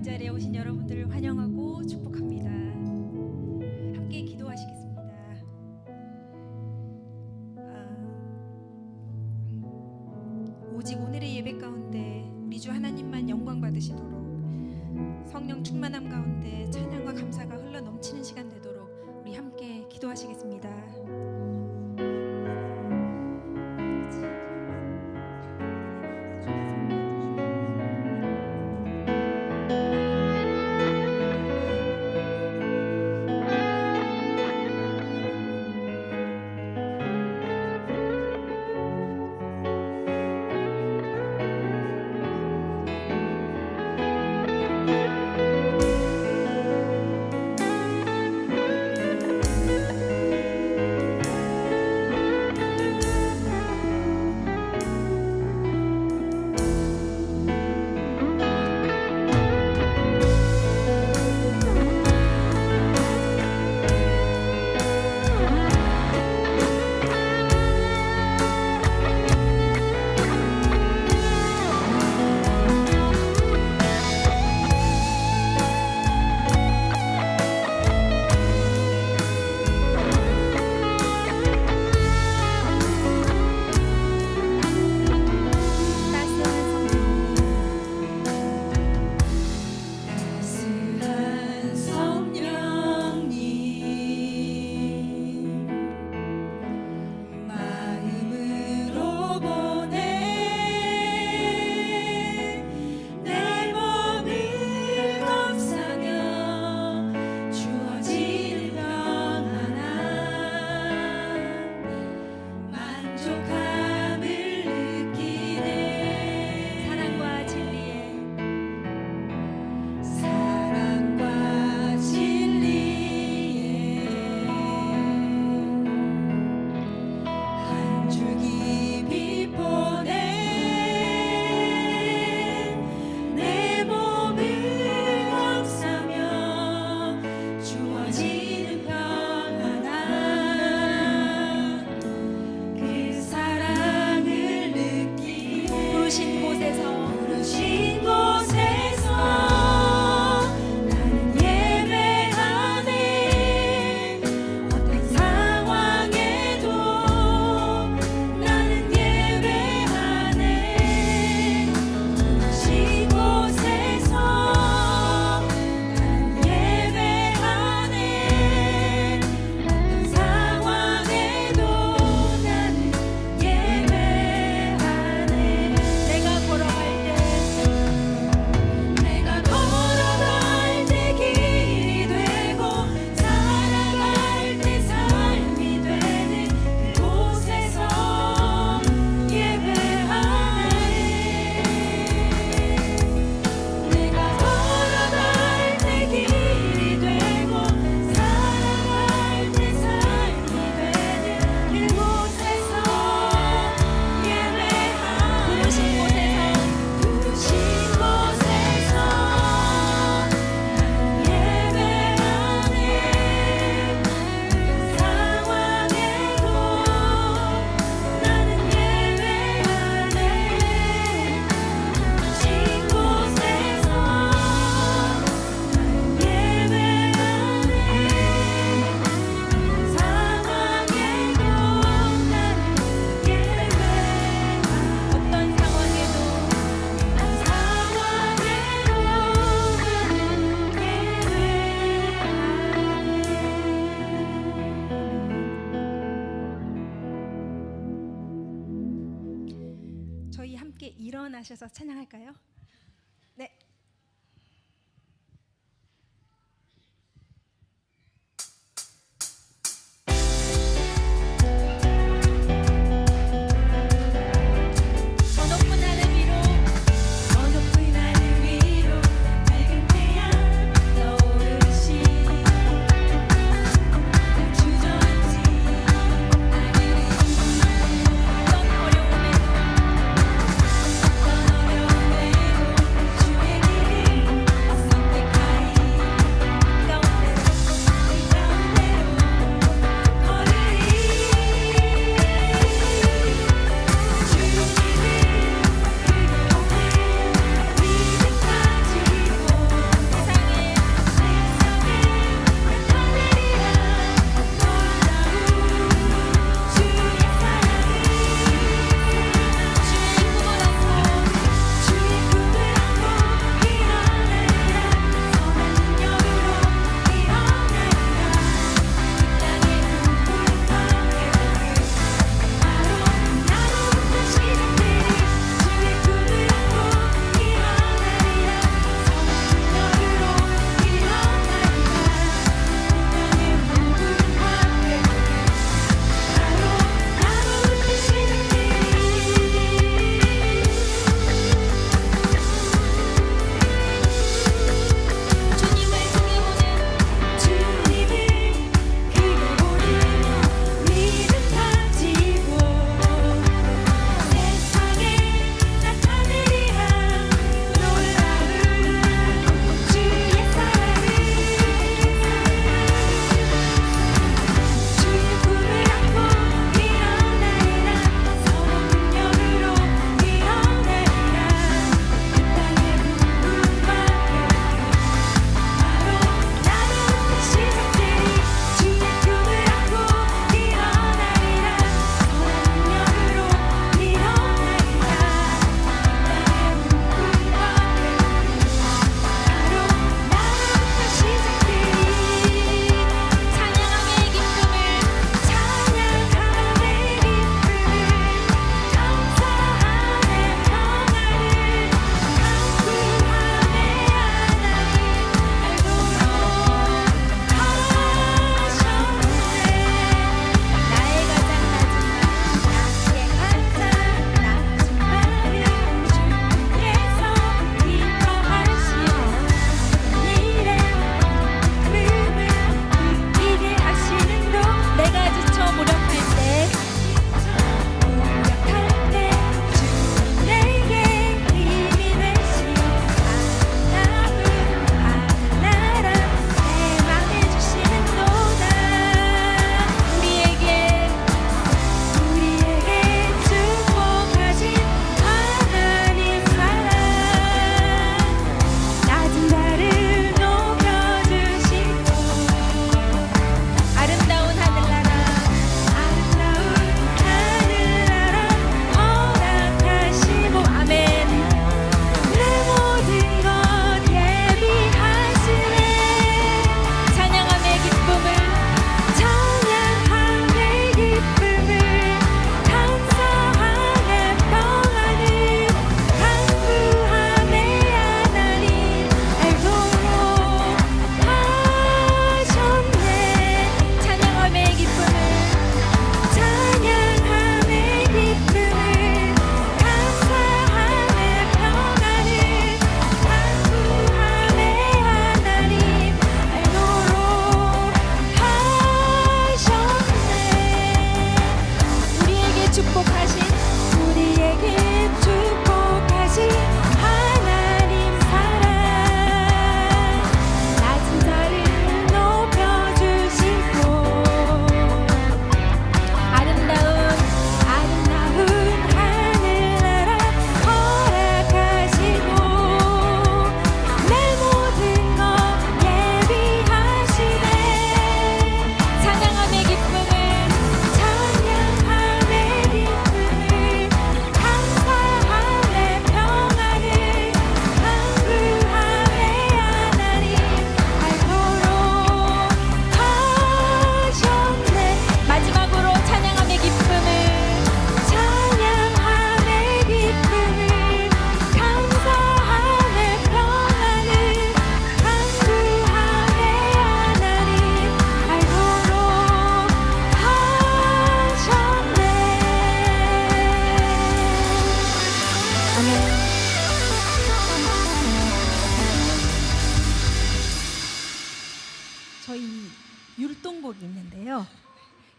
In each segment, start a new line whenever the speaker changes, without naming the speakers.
자리에 오신 여러분들을 환영하고 축복합니다. 함께 기도하시겠습니다. 오직 오늘의 예배 가운데 우리 주 하나님만 영광 받으시도록 성령 충만함 가운데 찬양과 감사가 흘러 넘치는 시간 되도록 우리 함께 기도하시겠습니다. 저희 함께 일어나셔서 찬양할까요? 네.
어려움에도 주의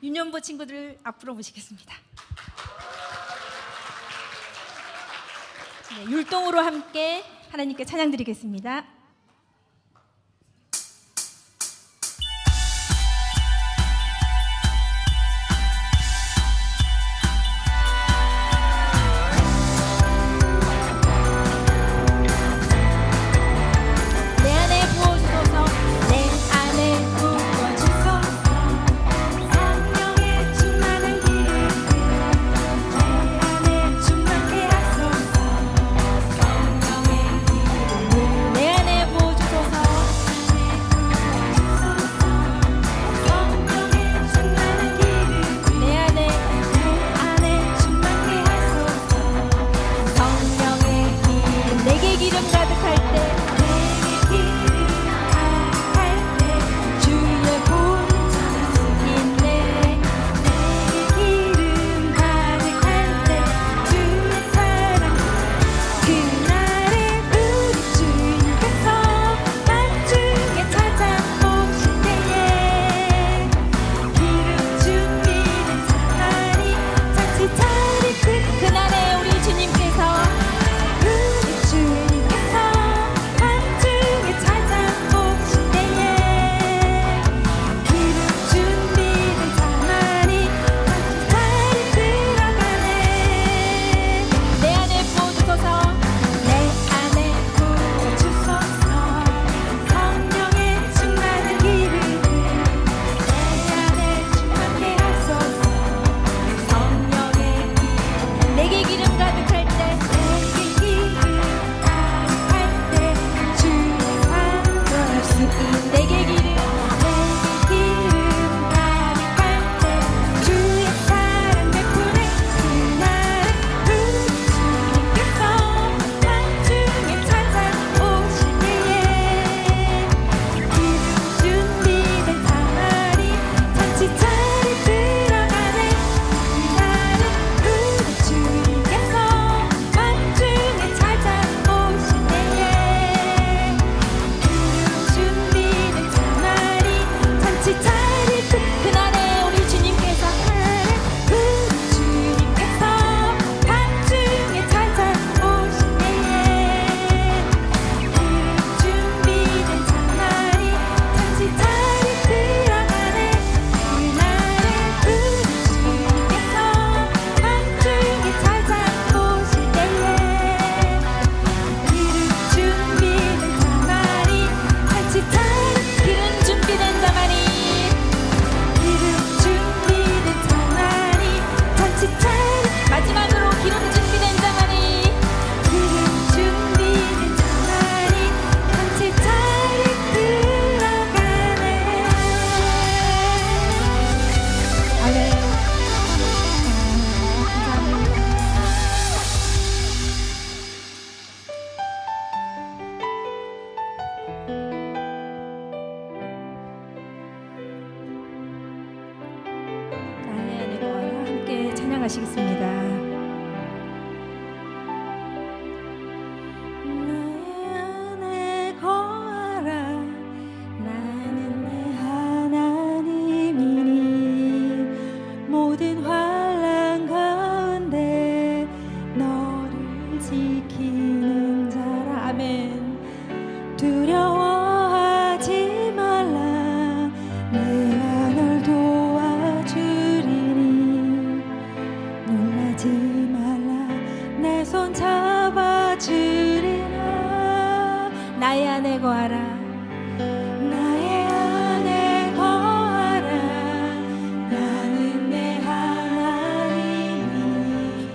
유년보 친구들 앞으로 모시겠습니다. 네, 율동으로 함께 하나님께 찬양 드리겠습니다. 찬양하시겠습니다.
두려워하지 말라 내가 널 도와주리니 놀라지 말라 내 손 잡아주리라 나의 안에 거하라 나의 안에 거하라 나는 내 하나님이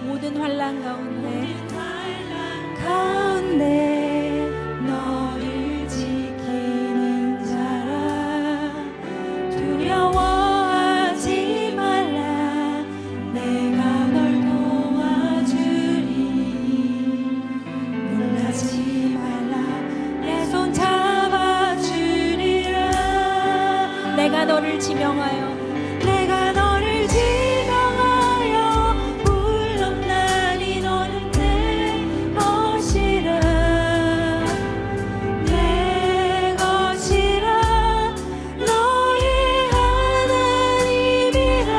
모든 환난 가운데
너를 지키는 자라 두려워하지 말라 내가 널 도와주리 놀라지 말라 내 손 잡아주리라
내가 너를 지명하여
내가 너를 지명하여 불렀나니 너는 내 것이라 내 것이라 너의 하나님이라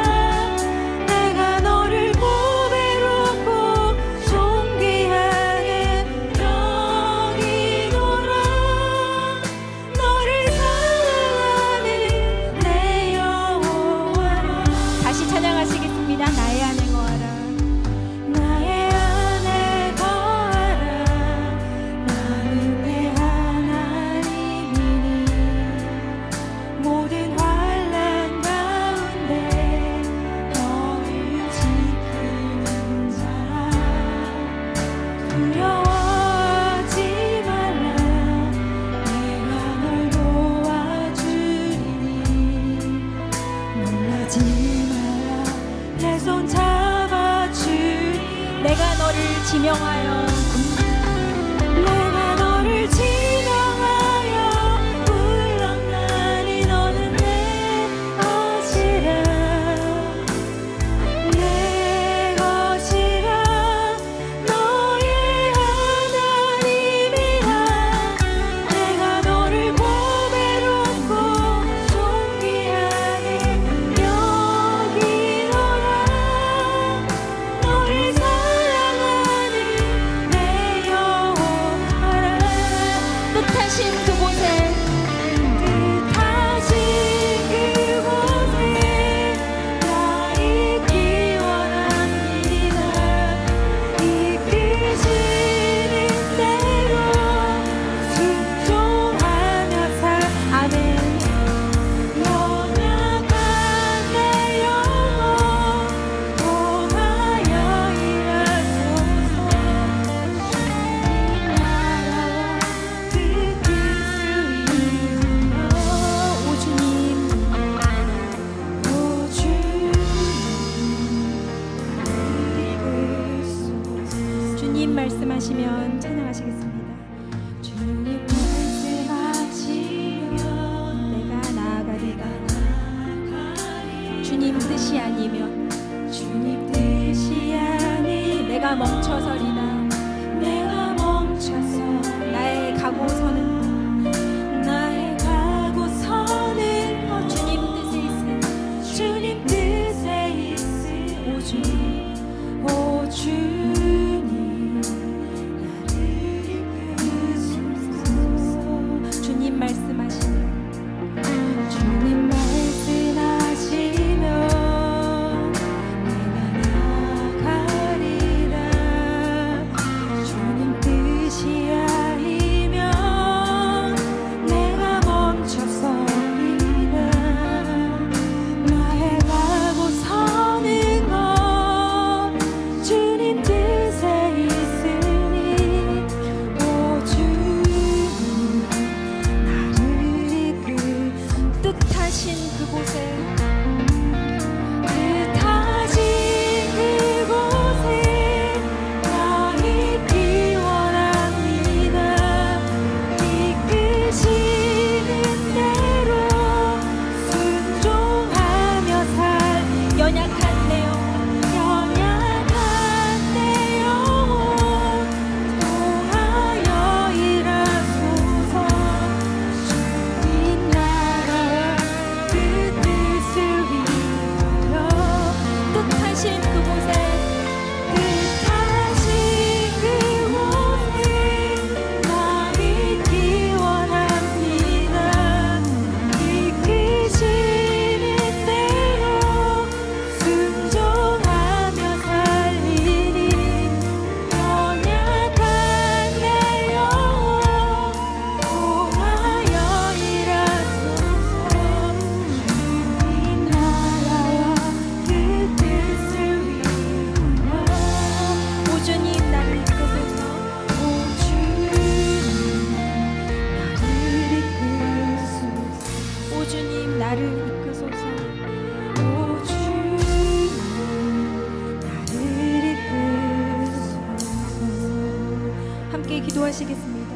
기도하시겠습니다.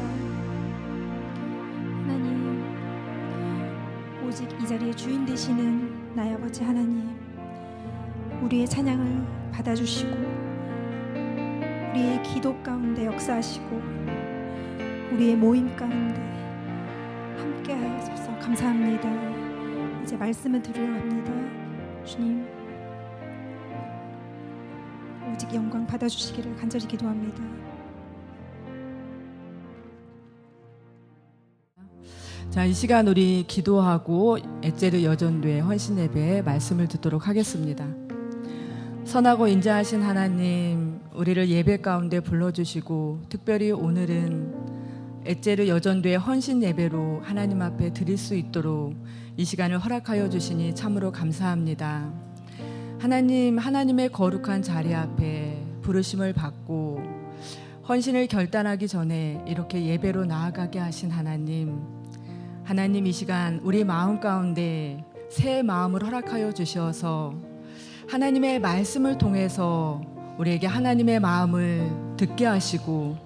하나님, 오직 이 자리의 주인 되시는 나의 아버지 하나님, 우리의 찬양을 받아주시고 우리의 기도 가운데 역사하시고 우리의 모임 가운데 함께하셔서 감사합니다. 이제 말씀을 드리려 합니다. 주님, 오직 영광 받아주시기를 간절히 기도합니다.
자, 이 시간 우리 기도하고 엣제르 여전도의 헌신 예배에 말씀을 듣도록 하겠습니다. 선하고 인자하신 하나님, 우리를 예배 가운데 불러주시고 특별히 오늘은 엣제르 여전도의 헌신 예배로 하나님 앞에 드릴 수 있도록 이 시간을 허락하여 주시니 참으로 감사합니다. 하나님, 하나님의 거룩한 자리 앞에 부르심을 받고 헌신을 결단하기 전에 이렇게 예배로 나아가게 하신 하나님, 하나님 이 시간 우리 마음 가운데 새 마음을 허락하여 주셔서 하나님의 말씀을 통해서 우리에게 하나님의 마음을 듣게 하시고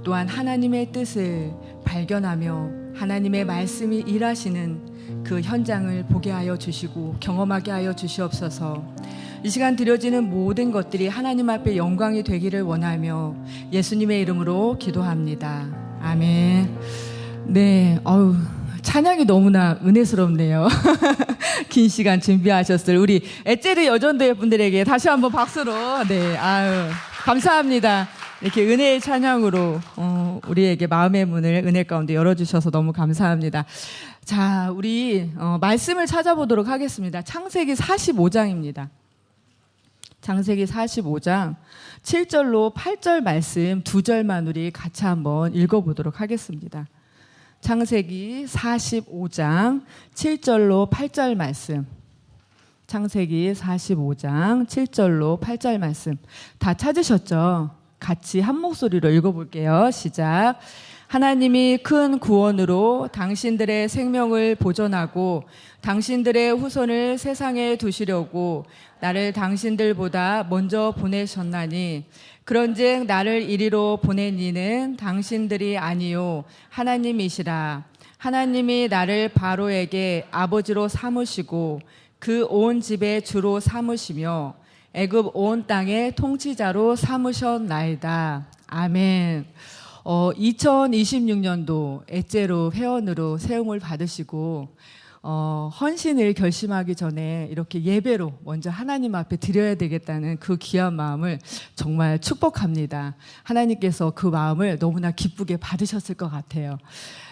또한 하나님의 뜻을 발견하며 하나님의 말씀이 일하시는 그 현장을 보게 하여 주시고 경험하게 하여 주시옵소서. 이 시간 드려지는 모든 것들이 하나님 앞에 영광이 되기를 원하며 예수님의 이름으로 기도합니다. 아멘. 네, 찬양이 너무나 은혜스럽네요. 긴 시간 준비하셨을 우리 엣제르 여전도의 분들에게 다시 한번 박수로, 네, 감사합니다. 이렇게 은혜의 찬양으로 우리에게 마음의 문을 은혜 가운데 열어주셔서 너무 감사합니다. 자, 우리 말씀을 찾아보도록 하겠습니다. 창세기 45장입니다. 창세기 45장 7절로 8절 말씀 2절만 우리 같이 한번 읽어보도록 하겠습니다. 창세기 45장 7절로 8절 말씀. 창세기 45장 7절로 8절 말씀. 다 찾으셨죠? 같이 한 목소리로 읽어볼게요. 시작. 하나님이 큰 구원으로 당신들의 생명을 보존하고 당신들의 후손을 세상에 두시려고 나를 당신들보다 먼저 보내셨나니 그런즉 나를 이리로 보낸 이는 당신들이 아니요 하나님이시라. 하나님이 나를 바로에게 아버지로 삼으시고 그 온 집의 주로 삼으시며 애굽 온 땅의 통치자로 삼으셨나이다. 아멘. 2026년도 엣제르 회원으로 세움을 받으시고 헌신을 결심하기 전에 이렇게 예배로 먼저 하나님 앞에 드려야 되겠다는 그 귀한 마음을 정말 축복합니다. 하나님께서 그 마음을 너무나 기쁘게 받으셨을 것 같아요.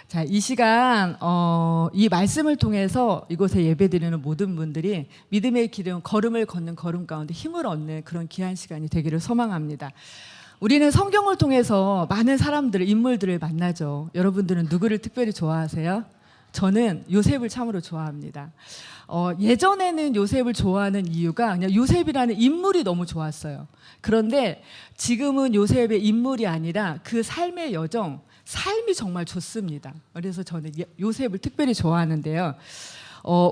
자, 이 시간 이 말씀을 통해서 이곳에 예배드리는 모든 분들이 믿음의 기름, 걸음을 걷는 걸음 가운데 힘을 얻는 그런 귀한 시간이 되기를 소망합니다. 우리는 성경을 통해서 많은 사람들을, 인물들을 만나죠. 여러분들은 누구를 특별히 좋아하세요? 저는 요셉을 참으로 좋아합니다. 예전에는 요셉을 좋아하는 이유가 그냥 요셉이라는 인물이 너무 좋았어요. 그런데 지금은 요셉의 인물이 아니라 그 삶의 여정, 삶이 정말 좋습니다. 그래서 저는 요셉을 특별히 좋아하는데요.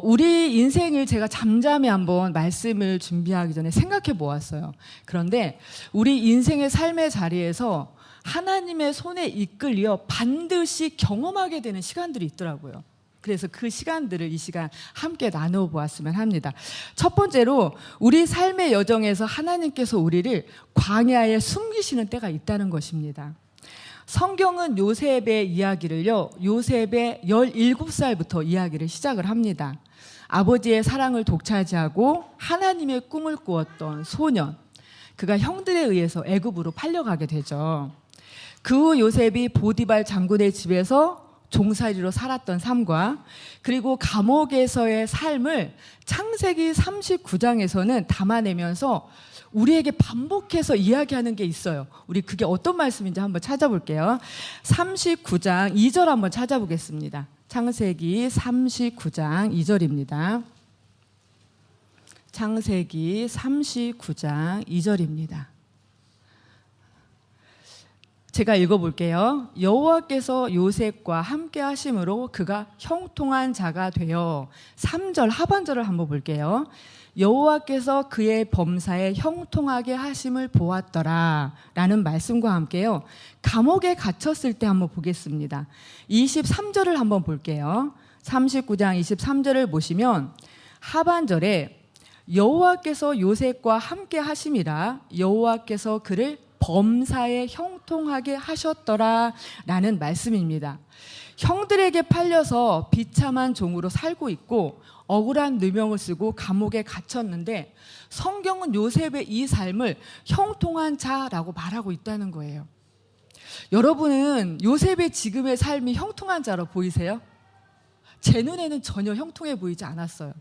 우리 인생을 제가 잠잠히 한번 말씀을 준비하기 전에 생각해 보았어요. 그런데 우리 인생의 삶의 자리에서 하나님의 손에 이끌려 반드시 경험하게 되는 시간들이 있더라고요. 그래서 그 시간들을 이 시간 함께 나누어 보았으면 합니다. 첫 번째로 우리 삶의 여정에서 하나님께서 우리를 광야에 숨기시는 때가 있다는 것입니다. 성경은 요셉의 이야기를요, 요셉의 17살부터 이야기를 시작을 합니다. 아버지의 사랑을 독차지하고 하나님의 꿈을 꾸었던 소년, 그가 형들에 의해서 애굽으로 팔려가게 되죠. 그 후 요셉이 보디발 장군의 집에서 종살이로 살았던 삶과 그리고 감옥에서의 삶을 창세기 39장에서는 담아내면서 우리에게 반복해서 이야기하는 게 있어요. 우리 그게 어떤 말씀인지 한번 찾아볼게요. 39장 2절 한번 찾아보겠습니다. 창세기 39장 2절입니다. 창세기 39장 2절입니다. 제가 읽어볼게요. 여호와께서 요셉과 함께 하심으로 그가 형통한 자가 되어 3절 하반절을 한번 볼게요. 여호와께서 그의 범사에 형통하게 하심을 보았더라 라는 말씀과 함께요, 감옥에 갇혔을 때 한번 보겠습니다. 23절을 한번 볼게요. 39장 23절을 보시면 하반절에 여호와께서 요셉과 함께 하심이라 여호와께서 그를 범사에 형통하게 하셨더라 라는 말씀입니다. 형들에게 팔려서 비참한 종으로 살고 있고 억울한 누명을 쓰고 감옥에 갇혔는데 성경은 요셉의 이 삶을 형통한 자라고 말하고 있다는 거예요. 여러분은 요셉의 지금의 삶이 형통한 자로 보이세요? 제 눈에는 전혀 형통해 보이지 않았어요.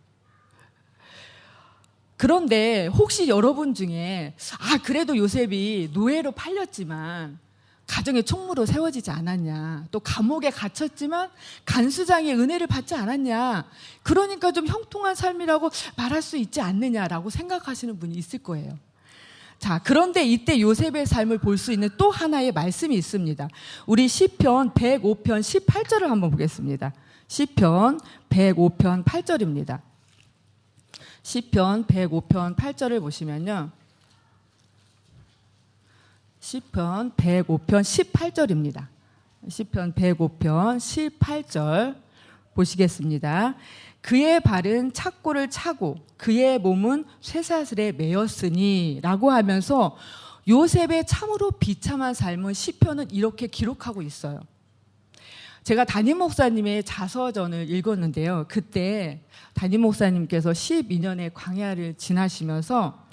그런데 혹시 여러분 중에 그래도 요셉이 노예로 팔렸지만 가정의 총무로 세워지지 않았냐, 또 감옥에 갇혔지만 간수장의 은혜를 받지 않았냐, 그러니까 좀 형통한 삶이라고 말할 수 있지 않느냐라고 생각하시는 분이 있을 거예요. 자, 그런데 이때 요셉의 삶을 볼 수 있는 또 하나의 말씀이 있습니다. 우리 시편 105편 18절을 한번 보겠습니다. 시편 105편 8절입니다. 시편 105편 8절을 보시면요, 시편 105편 18절입니다. 시편 105편 18절 보시겠습니다. 그의 발은 착고를 차고 그의 몸은 쇠사슬에 매였으니 라고 하면서 요셉의 참으로 비참한 삶을 시편은 이렇게 기록하고 있어요. 제가 담임 목사님의 자서전을 읽었는데요, 그때 담임 목사님께서 12년의 광야를 지나시면서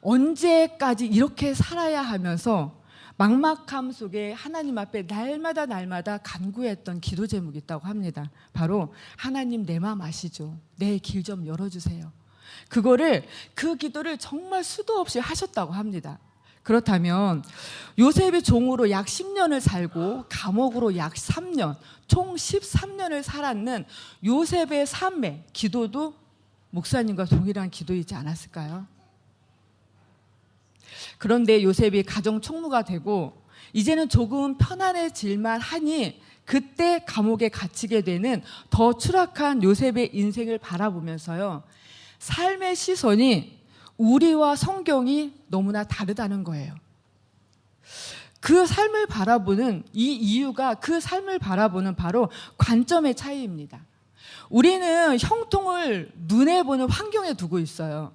언제까지 이렇게 살아야 하면서 막막함 속에 하나님 앞에 날마다 간구했던 기도 제목이 있다고 합니다. 바로 하나님, 내 마음 아시죠? 내 길 좀 열어주세요. 그 기도를 정말 수도 없이 하셨다고 합니다. 그렇다면 요셉의 종으로 약 10년을 살고 감옥으로 약 3년, 총 13년을 살았는 요셉의 삶의 기도도 목사님과 동일한 기도이지 않았을까요? 그런데 요셉이 가정 총무가 되고 이제는 조금 편안해질만 하니 그때 감옥에 갇히게 되는 더 추락한 요셉의 인생을 바라보면서요, 삶의 시선이 우리와 성경이 너무나 다르다는 거예요. 그 삶을 바라보는 이 이유가 그 삶을 바라보는 바로 관점의 차이입니다. 우리는 형통을 눈에 보는 환경에 두고 있어요.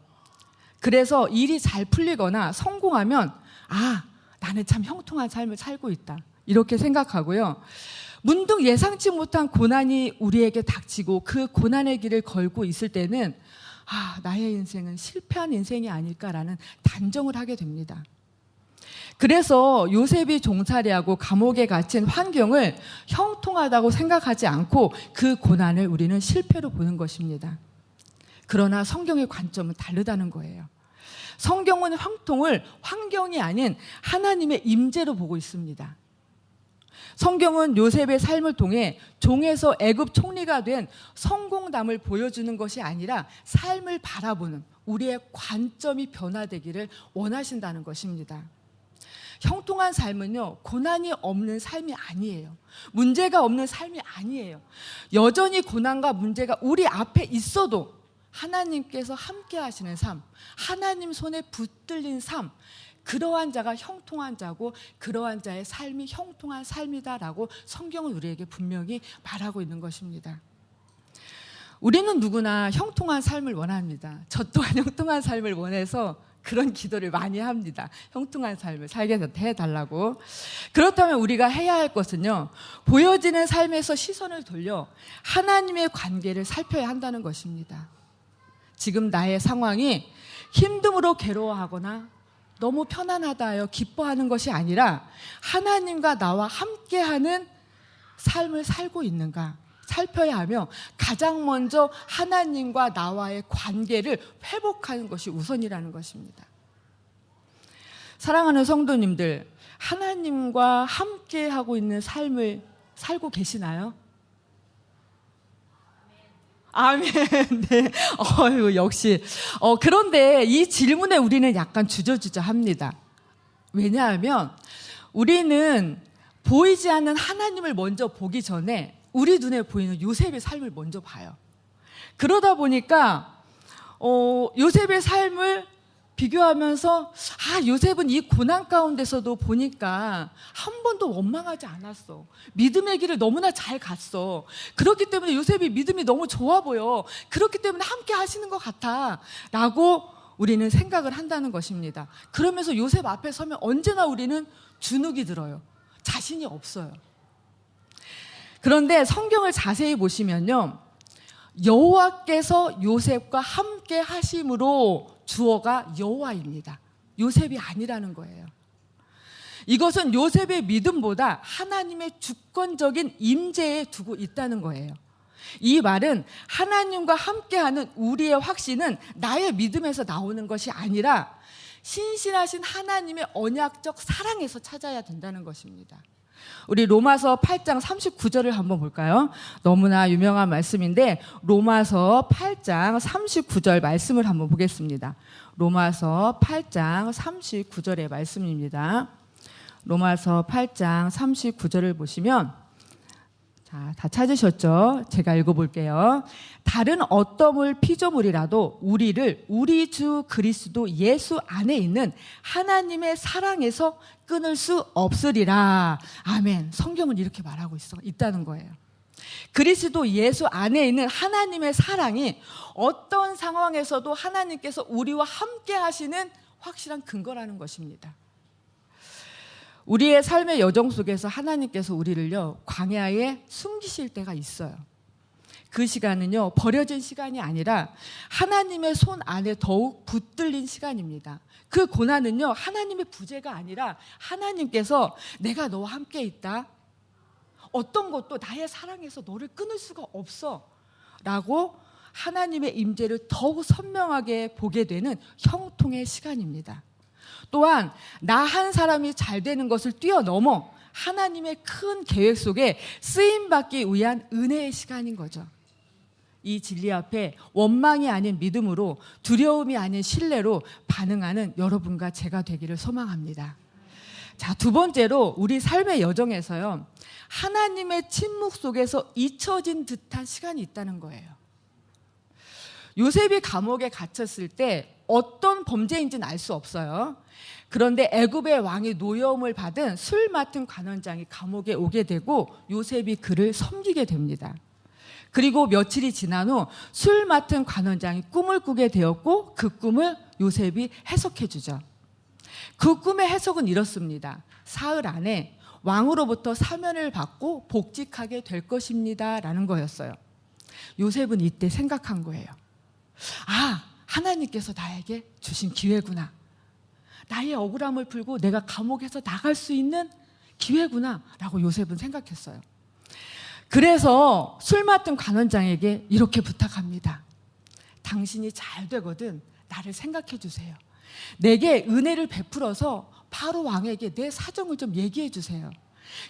그래서 일이 잘 풀리거나 성공하면 나는 참 형통한 삶을 살고 있다, 이렇게 생각하고요. 문득 예상치 못한 고난이 우리에게 닥치고 그 고난의 길을 걸고 있을 때는 나의 인생은 실패한 인생이 아닐까라는 단정을 하게 됩니다. 그래서 요셉이 종살이하고 감옥에 갇힌 환경을 형통하다고 생각하지 않고 그 고난을 우리는 실패로 보는 것입니다. 그러나 성경의 관점은 다르다는 거예요. 성경은 형통을 환경이 아닌 하나님의 임재로 보고 있습니다. 성경은 요셉의 삶을 통해 종에서 애굽 총리가 된 성공담을 보여주는 것이 아니라 삶을 바라보는 우리의 관점이 변화되기를 원하신다는 것입니다. 형통한 삶은요, 고난이 없는 삶이 아니에요. 문제가 없는 삶이 아니에요. 여전히 고난과 문제가 우리 앞에 있어도 하나님께서 함께 하시는 삶, 하나님 손에 붙들린 삶, 그러한 자가 형통한 자고 그러한 자의 삶이 형통한 삶이다라고 성경은 우리에게 분명히 말하고 있는 것입니다. 우리는 누구나 형통한 삶을 원합니다. 저 또한 형통한 삶을 원해서 그런 기도를 많이 합니다. 형통한 삶을 살게 해달라고. 그렇다면 우리가 해야 할 것은요, 보여지는 삶에서 시선을 돌려 하나님의 관계를 살펴야 한다는 것입니다. 지금 나의 상황이 힘듦으로 괴로워하거나 너무 편안하다 하여 기뻐하는 것이 아니라 하나님과 나와 함께하는 삶을 살고 있는가 살펴야 하며 가장 먼저 하나님과 나와의 관계를 회복하는 것이 우선이라는 것입니다. 사랑하는 성도님들, 하나님과 함께하고 있는 삶을 살고 계시나요? 아멘. 네. 역시. 그런데 이 질문에 우리는 약간 주저주저합니다. 왜냐하면 우리는 보이지 않는 하나님을 먼저 보기 전에 우리 눈에 보이는 요셉의 삶을 먼저 봐요. 그러다 보니까 요셉의 삶을 비교하면서 요셉은 이 고난 가운데서도 보니까 한 번도 원망하지 않았어. 믿음의 길을 너무나 잘 갔어. 그렇기 때문에 요셉이 믿음이 너무 좋아 보여. 그렇기 때문에 함께 하시는 것 같아 라고 우리는 생각을 한다는 것입니다. 그러면서 요셉 앞에 서면 언제나 우리는 주눅이 들어요. 자신이 없어요. 그런데 성경을 자세히 보시면요, 여호와께서 요셉과 함께 하심으로 주어가 여호와입니다. 요셉이 아니라는 거예요. 이것은 요셉의 믿음보다 하나님의 주권적인 임재에 두고 있다는 거예요. 이 말은 하나님과 함께하는 우리의 확신은 나의 믿음에서 나오는 것이 아니라 신실하신 하나님의 언약적 사랑에서 찾아야 된다는 것입니다. 우리 로마서 8장 39절을 한번 볼까요? 너무나 유명한 말씀인데 로마서 8장 39절 말씀을 한번 보겠습니다. 로마서 8장 39절의 말씀입니다. 로마서 8장 39절을 보시면, 자, 다 찾으셨죠? 제가 읽어볼게요. 다른 어떠물 피조물이라도 우리를 우리 주 그리스도 예수 안에 있는 하나님의 사랑에서 끊을 수 없으리라. 아멘. 성경은 이렇게 말하고 있다는 거예요. 그리스도 예수 안에 있는 하나님의 사랑이 어떤 상황에서도 하나님께서 우리와 함께 하시는 확실한 근거라는 것입니다. 우리의 삶의 여정 속에서 하나님께서 우리를요, 광야에 숨기실 때가 있어요. 그 시간은요, 버려진 시간이 아니라 하나님의 손 안에 더욱 붙들린 시간입니다. 그 고난은요, 하나님의 부재가 아니라 하나님께서 내가 너와 함께 있다. 어떤 것도 나의 사랑에서 너를 끊을 수가 없어. 라고 하나님의 임재를 더욱 선명하게 보게 되는 형통의 시간입니다. 또한 나 한 사람이 잘 되는 것을 뛰어넘어 하나님의 큰 계획 속에 쓰임받기 위한 은혜의 시간인 거죠. 이 진리 앞에 원망이 아닌 믿음으로, 두려움이 아닌 신뢰로 반응하는 여러분과 제가 되기를 소망합니다. 자, 두 번째로 우리 삶의 여정에서요, 하나님의 침묵 속에서 잊혀진 듯한 시간이 있다는 거예요. 요셉이 감옥에 갇혔을 때 어떤 범죄인지는 알 수 없어요. 그런데 애굽의 왕이 노여움을 받은 술 맡은 관원장이 감옥에 오게 되고 요셉이 그를 섬기게 됩니다. 그리고 며칠이 지난 후 술 맡은 관원장이 꿈을 꾸게 되었고 그 꿈을 요셉이 해석해 주죠. 그 꿈의 해석은 이렇습니다. 사흘 안에 왕으로부터 사면을 받고 복직하게 될 것입니다 라는 거였어요. 요셉은 이때 생각한 거예요. 하나님께서 나에게 주신 기회구나. 나의 억울함을 풀고 내가 감옥에서 나갈 수 있는 기회구나 라고 요셉은 생각했어요. 그래서 술 맡은 관원장에게 이렇게 부탁합니다. 당신이 잘 되거든 나를 생각해 주세요. 내게 은혜를 베풀어서 바로 왕에게 내 사정을 좀 얘기해 주세요.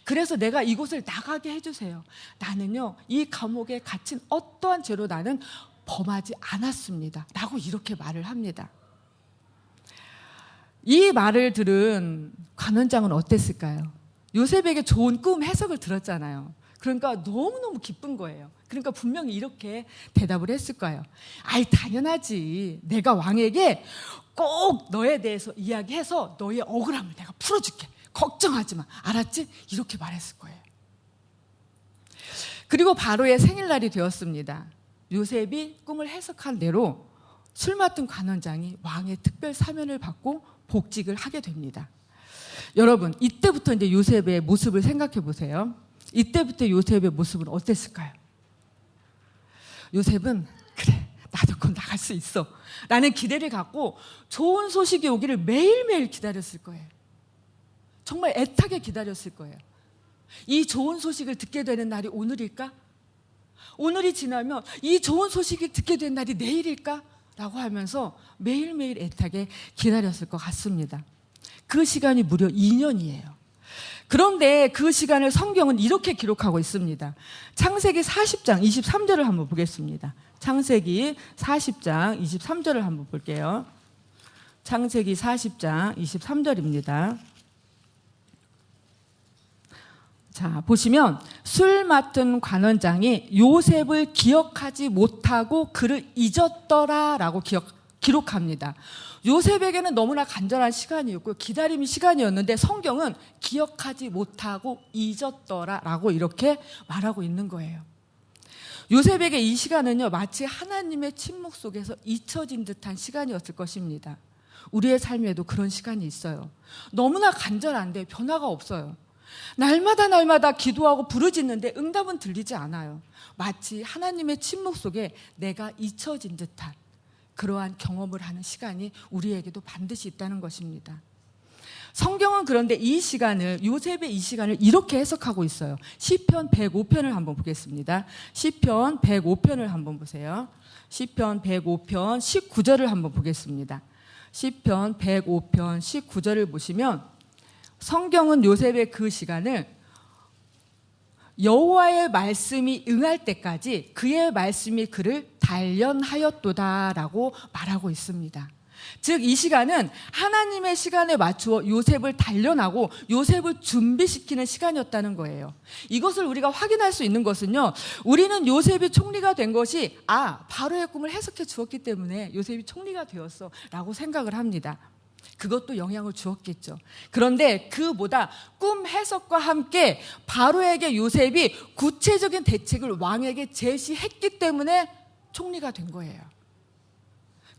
그래서 내가 이곳을 나가게 해주세요. 나는요, 이 감옥에 갇힌 어떠한 죄로 나는 범하지 않았습니다 라고 이렇게 말을 합니다. 이 말을 들은 관원장은 어땠을까요? 요셉에게 좋은 꿈 해석을 들었잖아요. 그러니까 너무너무 기쁜 거예요. 그러니까 분명히 이렇게 대답을 했을 거예요. 당연하지. 내가 왕에게 꼭 너에 대해서 이야기해서 너의 억울함을 내가 풀어줄게. 걱정하지 마. 알았지? 이렇게 말했을 거예요. 그리고 바로의 생일날이 되었습니다. 요셉이 꿈을 해석한 대로 술 맡은 관원장이 왕의 특별 사면을 받고 복직을 하게 됩니다. 여러분, 이때부터 이제 요셉의 모습을 생각해 보세요. 이때부터 요셉의 모습은 어땠을까요? 요셉은 그래, 나도 곧 나갈 수 있어 라는 기대를 갖고 좋은 소식이 오기를 매일매일 기다렸을 거예요. 정말 애타게 기다렸을 거예요. 이 좋은 소식을 듣게 되는 날이 오늘일까? 오늘이 지나면 이 좋은 소식을 듣게 된 날이 내일일까? 라고 하면서 매일매일 애타게 기다렸을 것 같습니다. 그 시간이 무려 2년이에요. 그런데 그 시간을 성경은 이렇게 기록하고 있습니다. 창세기 40장 23절을 한번 보겠습니다. 창세기 40장 23절을 한번 볼게요. 창세기 40장 23절입니다. 자, 보시면 술 맡은 관원장이 요셉을 기억하지 못하고 그를 잊었더라라고 기록합니다. 요셉에게는 너무나 간절한 시간이었고 기다림의 시간이었는데 성경은 기억하지 못하고 잊었더라라고 이렇게 말하고 있는 거예요. 요셉에게 이 시간은요, 마치 하나님의 침묵 속에서 잊혀진 듯한 시간이었을 것입니다. 우리의 삶에도 그런 시간이 있어요. 너무나 간절한데 변화가 없어요. 날마다 기도하고 부르짖는데 응답은 들리지 않아요. 마치 하나님의 침묵 속에 내가 잊혀진 듯한 그러한 경험을 하는 시간이 우리에게도 반드시 있다는 것입니다. 성경은 그런데 이 시간을, 요셉의 이 시간을 이렇게 해석하고 있어요. 시편 105편을 한번 보겠습니다. 시편 105편을 한번 보세요. 시편 105편 19절을 한번 보겠습니다. 시편 105편 19절을 보시면 성경은 요셉의 그 시간을 여호와의 말씀이 응할 때까지 그의 말씀이 그를 단련하였도다라고 말하고 있습니다. 즉 이 시간은 하나님의 시간에 맞추어 요셉을 단련하고 요셉을 준비시키는 시간이었다는 거예요. 이것을 우리가 확인할 수 있는 것은요, 우리는 요셉이 총리가 된 것이 바로의 꿈을 해석해 주었기 때문에 요셉이 총리가 되었어 라고 생각을 합니다. 그것도 영향을 주었겠죠. 그런데 그보다 꿈 해석과 함께 바로에게 요셉이 구체적인 대책을 왕에게 제시했기 때문에 총리가 된 거예요.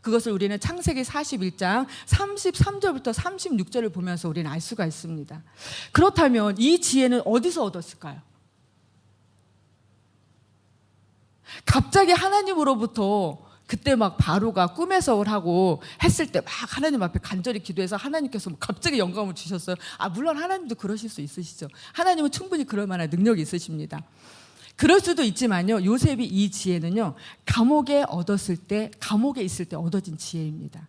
그것을 우리는 창세기 41장 33절부터 36절을 보면서 우리는 알 수가 있습니다. 그렇다면 이 지혜는 어디서 얻었을까요? 갑자기 하나님으로부터 그때 막 바로가 꿈 해석을 하고 했을 때 막 하나님 앞에 간절히 기도해서 하나님께서 갑자기 영감을 주셨어요. 물론 하나님도 그러실 수 있으시죠. 하나님은 충분히 그럴 만한 능력이 있으십니다. 그럴 수도 있지만요, 요셉이 이 지혜는요, 감옥에 있을 때 얻어진 지혜입니다.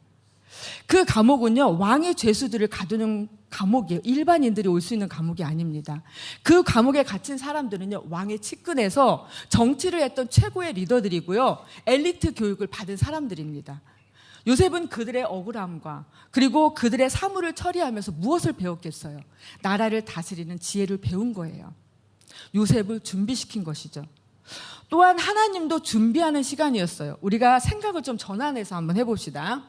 그 감옥은요, 왕의 죄수들을 가두는 감옥이에요. 일반인들이 올 수 있는 감옥이 아닙니다. 그 감옥에 갇힌 사람들은요, 왕의 측근에서 정치를 했던 최고의 리더들이고요, 엘리트 교육을 받은 사람들입니다. 요셉은 그들의 억울함과 그리고 그들의 사물을 처리하면서 무엇을 배웠겠어요? 나라를 다스리는 지혜를 배운 거예요. 요셉을 준비시킨 것이죠. 또한 하나님도 준비하는 시간이었어요. 우리가 생각을 좀 전환해서 한번 해봅시다.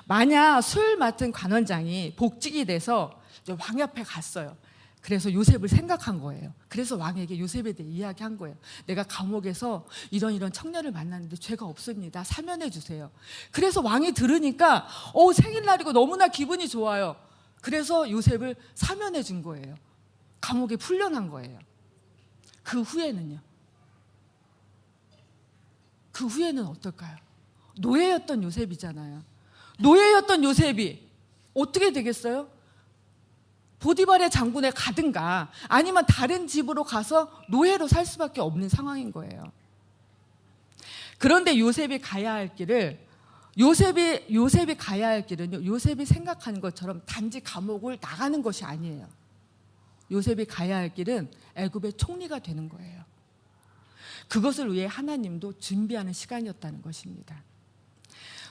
만약 술 맡은 관원장이 복직이 돼서 왕 앞에 갔어요. 그래서 요셉을 생각한 거예요. 그래서 왕에게 요셉에 대해 이야기한 거예요. 내가 감옥에서 이런 청년을 만났는데 죄가 없습니다. 사면해 주세요. 그래서 왕이 들으니까 생일날이고 너무나 기분이 좋아요. 그래서 요셉을 사면해 준 거예요. 감옥에 풀려난 거예요. 그 후에는 어떨까요? 노예였던 요셉이잖아요. 노예였던 요셉이 어떻게 되겠어요? 보디발의 장군에 가든가 아니면 다른 집으로 가서 노예로 살 수밖에 없는 상황인 거예요. 그런데 요셉이 가야 할 길은요, 요셉이 생각하는 것처럼 단지 감옥을 나가는 것이 아니에요. 요셉이 가야 할 길은 애굽의 총리가 되는 거예요. 그것을 위해 하나님도 준비하는 시간이었다는 것입니다.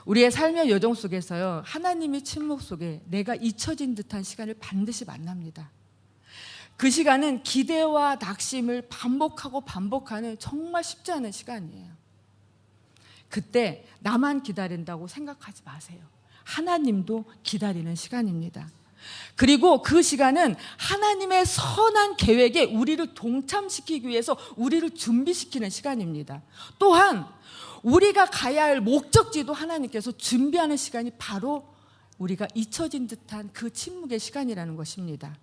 우리의 삶의 여정 속에서요, 하나님의 침묵 속에 내가 잊혀진 듯한 시간을 반드시 만납니다. 그 시간은 기대와 낙심을 반복하는 정말 쉽지 않은 시간이에요. 그때 나만 기다린다고 생각하지 마세요. 하나님도 기다리는 시간입니다. 그리고 그 시간은 하나님의 선한 계획에 우리를 동참시키기 위해서 우리를 준비시키는 시간입니다. 또한 우리가 가야 할 목적지도 하나님께서 준비하는 시간이 바로 우리가 잊혀진 듯한 그 침묵의 시간이라는 것입니다.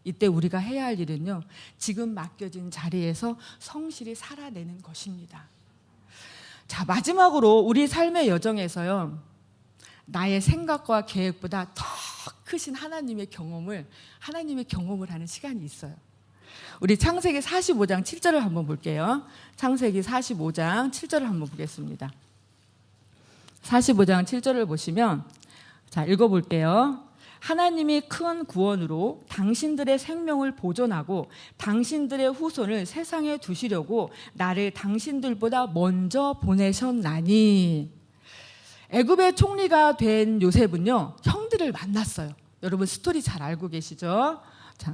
이때 우리가 해야 할 일은요, 지금 맡겨진 자리에서 성실히 살아내는 것입니다. 자, 마지막으로 우리 삶의 여정에서요, 나의 생각과 계획보다 더 크신 하나님의 경험을 하는 시간이 있어요. 우리 창세기 45장 7절을 한번 볼게요. 창세기 45장 7절을 한번 보겠습니다. 45장 7절을 보시면, 자, 읽어볼게요. 하나님이 큰 구원으로 당신들의 생명을 보존하고 당신들의 후손을 세상에 두시려고 나를 당신들보다 먼저 보내셨나니. 애굽의 총리가 된 요셉은요, 형들을 만났어요. 여러분 스토리 잘 알고 계시죠? 자,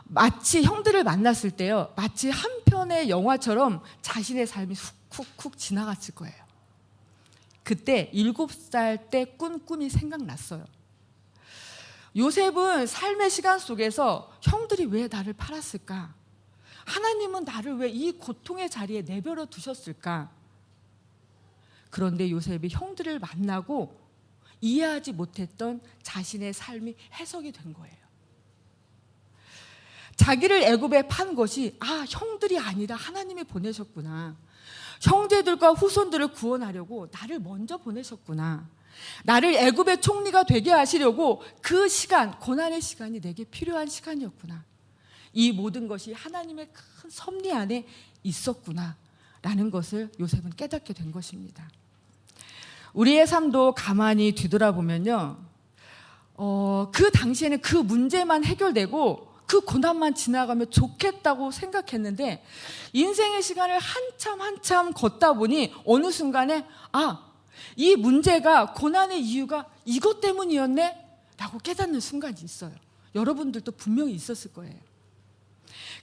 마치 형들을 만났을 때요, 마치 한 편의 영화처럼 자신의 삶이 훅훅훅 지나갔을 거예요. 그때 7살 때 꾼 꿈이 생각났어요. 요셉은 삶의 시간 속에서 형들이 왜 나를 팔았을까? 하나님은 나를 왜 이 고통의 자리에 내버려 두셨을까? 그런데 요셉이 형들을 만나고 이해하지 못했던 자신의 삶이 해석이 된 거예요. 자기를 애굽에 판 것이 형들이 아니라 하나님이 보내셨구나. 형제들과 후손들을 구원하려고 나를 먼저 보내셨구나. 나를 애굽의 총리가 되게 하시려고 그 시간, 고난의 시간이 내게 필요한 시간이었구나. 이 모든 것이 하나님의 큰 섭리 안에 있었구나 라는 것을 요셉은 깨닫게 된 것입니다. 우리의 삶도 가만히 뒤돌아보면요, 그 당시에는 그 문제만 해결되고 그 고난만 지나가면 좋겠다고 생각했는데, 인생의 시간을 한참 걷다 보니 어느 순간에 이 문제가, 고난의 이유가 이것 때문이었네 라고 깨닫는 순간이 있어요. 여러분들도 분명히 있었을 거예요.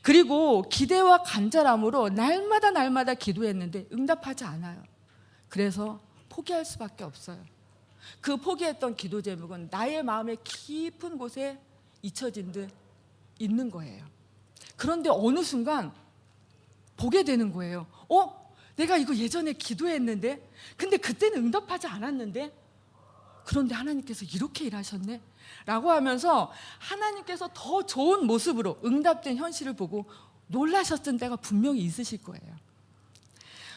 그리고 기대와 간절함으로 날마다 기도했는데 응답하지 않아요. 그래서 포기할 수밖에 없어요. 그 포기했던 기도 제목은 나의 마음의 깊은 곳에 잊혀진 듯 있는 거예요. 그런데 어느 순간 보게 되는 거예요. 내가 이거 예전에 기도했는데, 근데 그때는 응답하지 않았는데, 그런데 하나님께서 이렇게 일하셨네 라고 하면서 하나님께서 더 좋은 모습으로 응답된 현실을 보고 놀라셨던 때가 분명히 있으실 거예요.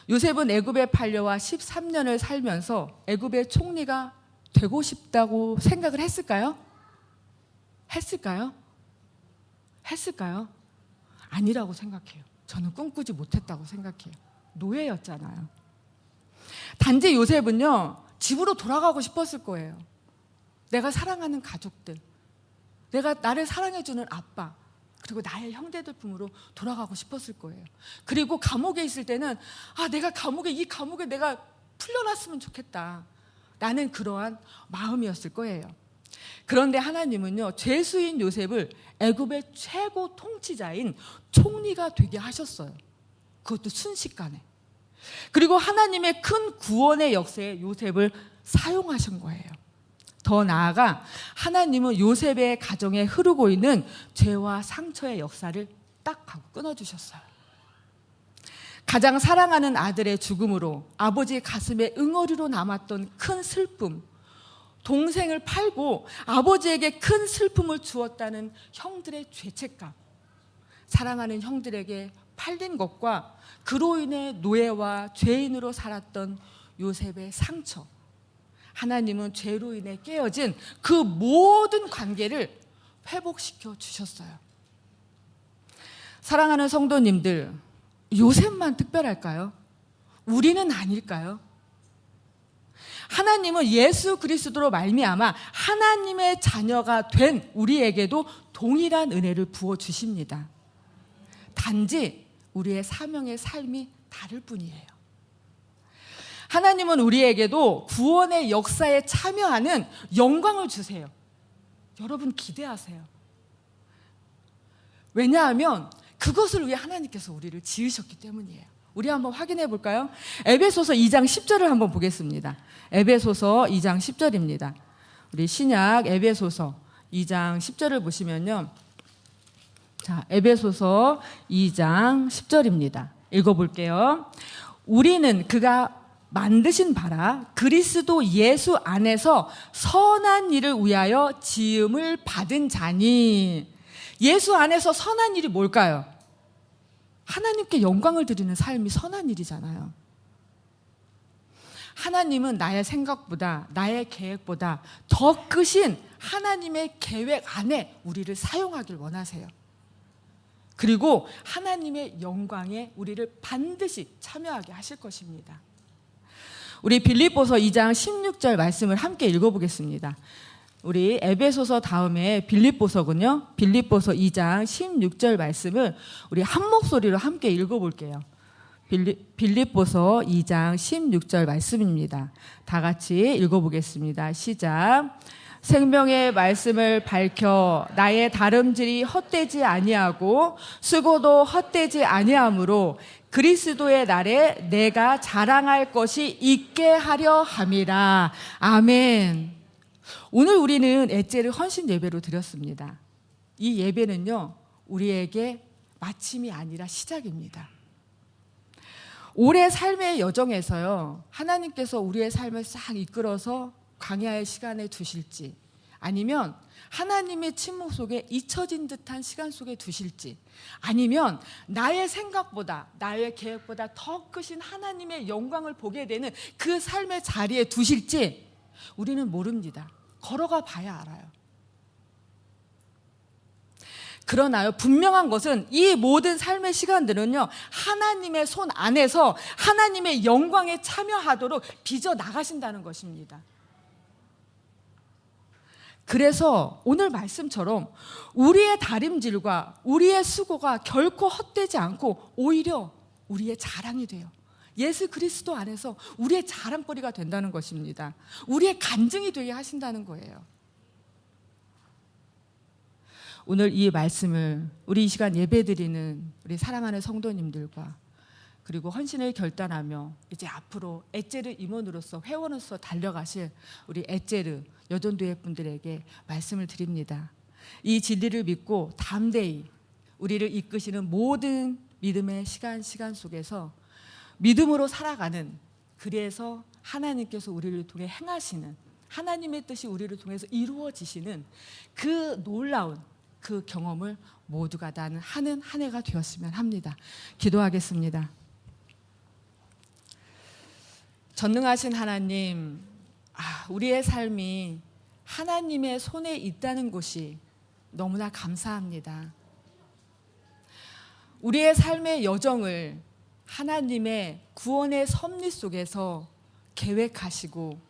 요셉은 애굽에 팔려와 13년을 살면서 애굽의 총리가 되고 싶다고 생각을 했을까요? 했을까요? 아니라고 생각해요. 저는 꿈꾸지 못했다고 생각해요. 노예였잖아요. 단지 요셉은요, 집으로 돌아가고 싶었을 거예요. 내가 사랑하는 가족들, 내가 나를 사랑해주는 아빠, 그리고 나의 형제들 품으로 돌아가고 싶었을 거예요. 그리고 감옥에 있을 때는 내가 이 감옥에 내가 풀려났으면 좋겠다 라는 그러한 마음이었을 거예요. 그런데 하나님은요, 죄수인 요셉을 애굽의 최고 통치자인 총리가 되게 하셨어요. 그것도 순식간에. 그리고 하나님의 큰 구원의 역사에 요셉을 사용하신 거예요. 더 나아가 하나님은 요셉의 가정에 흐르고 있는 죄와 상처의 역사를 딱 하고 끊어주셨어요. 가장 사랑하는 아들의 죽음으로 아버지 가슴에 응어리로 남았던 큰 슬픔, 동생을 팔고 아버지에게 큰 슬픔을 주었다는 형들의 죄책감, 사랑하는 형들에게 팔린 것과 그로 인해 노예와 죄인으로 살았던 요셉의 상처, 하나님은 죄로 인해 깨어진 그 모든 관계를 회복시켜 주셨어요. 사랑하는 성도님들, 요셉만 특별할까요? 우리는 아닐까요? 하나님은 예수 그리스도로 말미암아 하나님의 자녀가 된 우리에게도 동일한 은혜를 부어 주십니다. 단지 우리의 사명의 삶이 다를 뿐이에요. 하나님은 우리에게도 구원의 역사에 참여하는 영광을 주세요. 여러분 기대하세요. 왜냐하면 그것을 위해 하나님께서 우리를 지으셨기 때문이에요. 우리 한번 확인해 볼까요? 에베소서 2장 10절을 한번 보겠습니다. 에베소서 2장 10절입니다. 우리 신약 에베소서 2장 10절을 보시면요, 자, 에베소서 2장 10절입니다. 읽어볼게요. 우리는 그가 만드신 바라 그리스도 예수 안에서 선한 일을 위하여 지음을 받은 자니. 예수 안에서 선한 일이 뭘까요? 하나님께 영광을 드리는 삶이 선한 일이잖아요. 하나님은 나의 생각보다, 나의 계획보다 더 크신 하나님의 계획 안에 우리를 사용하길 원하세요. 그리고 하나님의 영광에 우리를 반드시 참여하게 하실 것입니다. 우리 빌립보서 2장 16절 말씀을 함께 읽어보겠습니다. 우리 에베소서 다음에 빌립보서군요. 빌립보서 2장 16절 말씀을 우리 한 목소리로 함께 읽어볼게요. 빌립보서 2장 16절 말씀입니다. 다 같이 읽어보겠습니다. 시작. 생명의 말씀을 밝혀 나의 다름질이 헛되지 아니하고 수고도 헛되지 아니하므로 그리스도의 날에 내가 자랑할 것이 있게 하려 함이라. 아멘. 오늘 우리는 엣제를 헌신 예배로 드렸습니다. 이 예배는요, 우리에게 마침이 아니라 시작입니다. 올해 삶의 여정에서요, 하나님께서 우리의 삶을 싹 이끌어서 광야의 시간에 두실지, 아니면 하나님의 침묵 속에 잊혀진 듯한 시간 속에 두실지, 아니면 나의 생각보다, 나의 계획보다 더 크신 하나님의 영광을 보게 되는 그 삶의 자리에 두실지 우리는 모릅니다. 걸어가 봐야 알아요. 그러나요, 분명한 것은 이 모든 삶의 시간들은요, 하나님의 손 안에서 하나님의 영광에 참여하도록 빚어 나가신다는 것입니다. 그래서 오늘 말씀처럼 우리의 다림질과 우리의 수고가 결코 헛되지 않고 오히려 우리의 자랑이 돼요. 예수 그리스도 안에서 우리의 자랑거리가 된다는 것입니다. 우리의 간증이 되게 하신다는 거예요. 오늘 이 말씀을 우리 이 시간 예배드리는 우리 사랑하는 성도님들과 그리고 헌신을 결단하며 이제 앞으로 엣제르 임원으로서 회원으로서 달려가실 우리 엣제르 여전도회 분들에게 말씀을 드립니다. 이 진리를 믿고 담대히 우리를 이끄시는 모든 믿음의 시간 속에서 믿음으로 살아가는, 그래서 하나님께서 우리를 통해 행하시는, 하나님의 뜻이 우리를 통해서 이루어지시는 그 놀라운 그 경험을 모두가 나는 하는 한 해가 되었으면 합니다. 기도하겠습니다. 전능하신 하나님, 우리의 삶이 하나님의 손에 있다는 것이 너무나 감사합니다. 우리의 삶의 여정을 하나님의 구원의 섭리 속에서 계획하시고,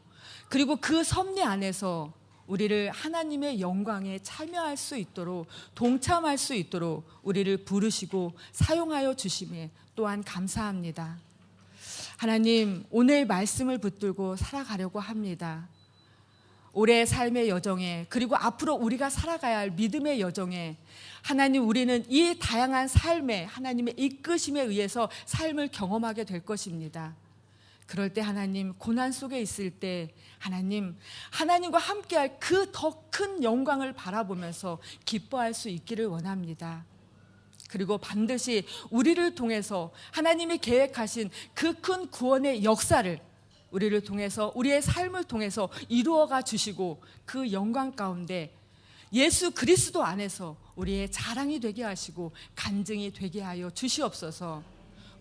그리고 그 섭리 안에서 우리를 하나님의 영광에 참여할 수 있도록, 동참할 수 있도록 우리를 부르시고 사용하여 주심에 또한 감사합니다. 하나님, 오늘 말씀을 붙들고 살아가려고 합니다. 올해 삶의 여정에, 그리고 앞으로 우리가 살아가야 할 믿음의 여정에 하나님, 우리는 이 다양한 삶에 하나님의 이끄심에 의해서 삶을 경험하게 될 것입니다. 그럴 때 하나님, 고난 속에 있을 때 하나님과 함께할 그 더 큰 영광을 바라보면서 기뻐할 수 있기를 원합니다. 그리고 반드시 우리를 통해서 하나님이 계획하신 그 큰 구원의 역사를 우리를 통해서, 우리의 삶을 통해서 이루어가 주시고, 그 영광 가운데 예수 그리스도 안에서 우리의 자랑이 되게 하시고 간증이 되게 하여 주시옵소서.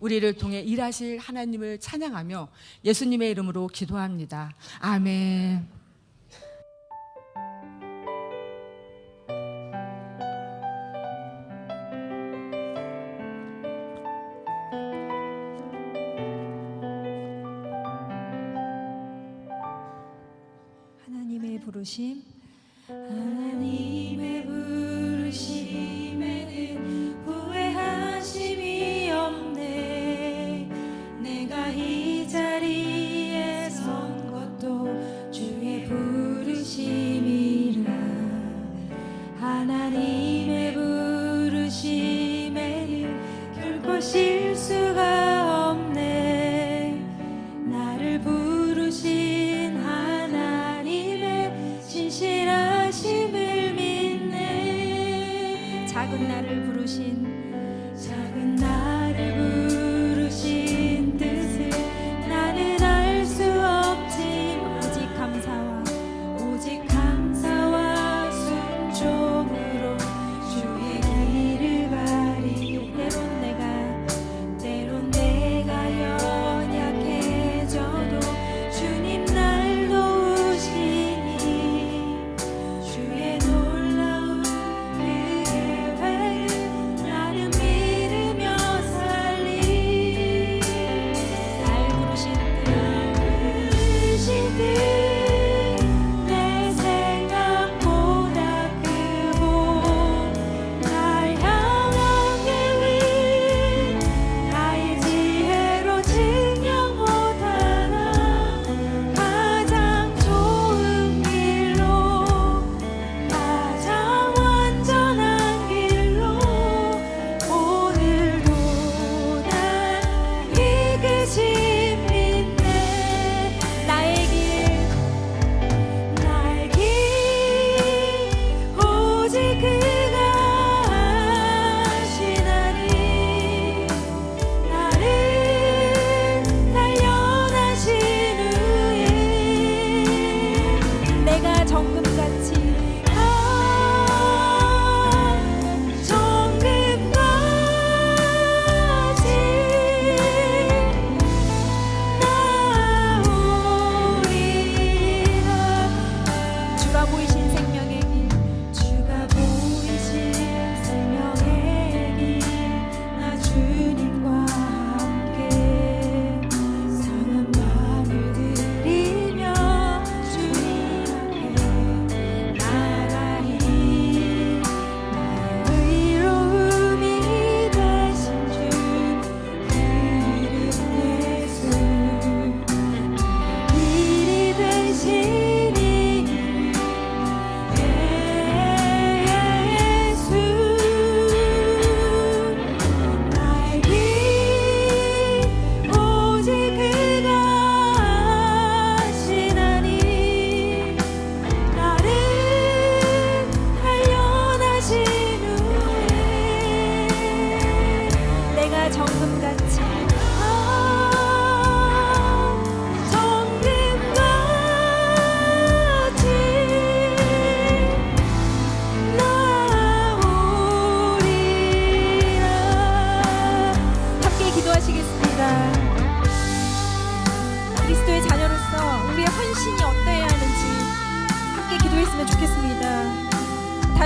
우리를 통해 일하실 하나님을 찬양하며 예수님의 이름으로 기도합니다. 아멘.
하나님의 부르심,
하나님의 부르심에는 후회하심이 없네. 내가 이 자리에 선 것도 주의 부르심이라. 하나님의 부르심에는 결코 실수가 없네. 나를 부르신 하나님의 진실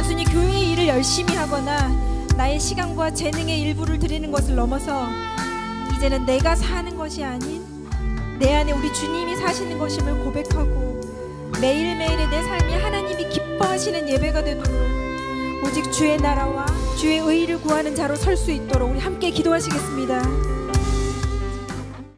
단순히 교회의 일을 열심히 하거나 나의 시간과 재능의 일부를 드리는 것을 넘어서 이제는 내가 사는 것이 아닌 내 안에 우리 주님이 사시는 것임을 고백하고 매일매일의 내 삶이 하나님이 기뻐하시는 예배가 되도록 오직 주의 나라와 주의 의의를 구하는 자로 설 수 있도록 우리 함께 기도하시겠습니다.